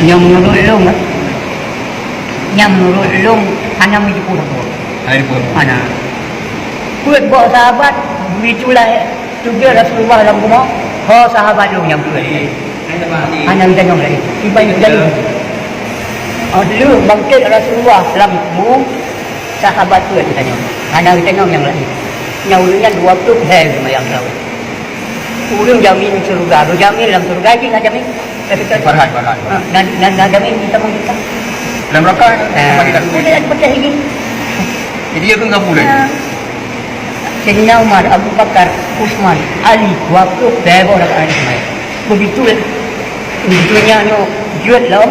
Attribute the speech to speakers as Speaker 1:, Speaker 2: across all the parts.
Speaker 1: Yang menurut long, yang menurut long hanya menjadi pura.
Speaker 2: Ada di pura.
Speaker 1: Mana? Kuat bawa sahabat, begitulah juga Rasulullah dalam rumah. Oh sahabat long yang kuat. Hanya kita yang lagi. Tiba yang jadi. Dulu bangkit Rasulullah dalam kubur, sahabat kuat kita yang. Hanya kita yang lagi. Nyawunya 20 hari yang tahu. Ulun jamin surga, lu jamin dalam surga aja nggak jamin.
Speaker 2: Farhan.
Speaker 1: Dan nggak jamin kita mau kita.
Speaker 2: Dalam rangka apa kita dulu?
Speaker 1: Kita percaya ini.
Speaker 2: Jadi dia tu enggak boleh.
Speaker 1: Sayyidina Umar, Abu Bakar, Utsman, Ali, waktu bebo nak ada semua. Begitunya no jual lah.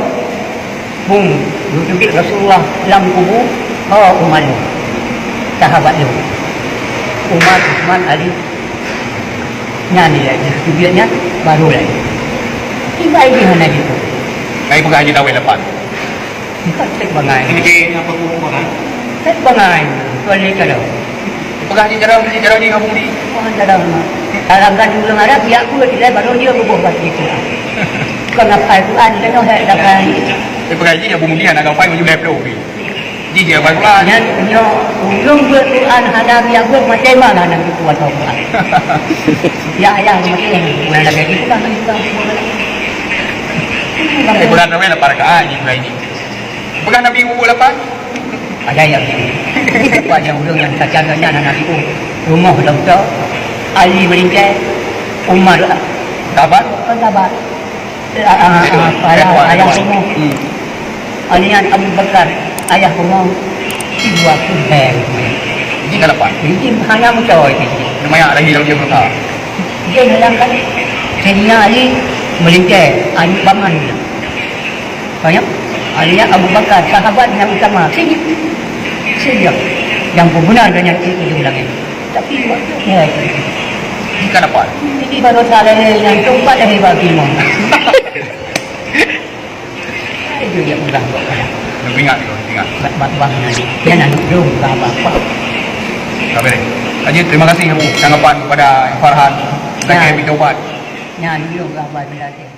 Speaker 1: Bung, duduk Rasulullah dalam kubur, bawa Umar lu. Sahabat lu. Umar, Utsman, Ali. Nyanyi lagi, tujuannya baru lagi. Tiba ini mana gitu.
Speaker 2: Kayak pegang haji tawil lepas.
Speaker 1: Kita cek bangai.
Speaker 2: Ini apa tu orang?
Speaker 1: Cek bangai. Tuan ni kalau.
Speaker 2: Pegang haji jarang ni ngabung di.
Speaker 1: Oh, dalam. Dalam kan belum ada pihak pun tidak baru dia bubuh bagi itu. Kenapa Quran dan noh dapat.
Speaker 2: Dia pegang haji ngabung dia nak gapai maju lepas tu. Jadi dia baru lah.
Speaker 1: Nyo ulung buat Quran hanya dia buat macam mana nak buat Quran. Ya macam bulan lagi itu kan kita.
Speaker 2: Bulan Ramadhan lepas rakaat ni bulan ini. Pegang Nabi kubur lepas.
Speaker 1: Ada yang wajah ulung yang cacaganya anak itu rumah doktor Ali meringkai Umar
Speaker 2: Sahabat.
Speaker 1: ayah rumah alian Abu Bakar ayah rumah dua kubur
Speaker 2: Ini kan lepas.
Speaker 1: ini hanya mencoy
Speaker 2: Lumayan lagi dalam dia berkata.
Speaker 1: dia hilangkan Sayyidina Ali meringkai Ali Baman banyak alian Abu Bakar sahabat yang utama sini yang benar dengan itu bilang ini. Tapi ya
Speaker 2: Ini kan lepas.
Speaker 1: ini baru salah yang keempat dari bagi mau. Itu yang mudah buat pada.
Speaker 2: Ingat.
Speaker 1: Bang nanti. Dia nak duduk apa.
Speaker 2: Tak boleh. Haji terima kasih tanggapan kepada Farhan dan KMB Taubat.
Speaker 1: Nyanyi duduk apa bila dia.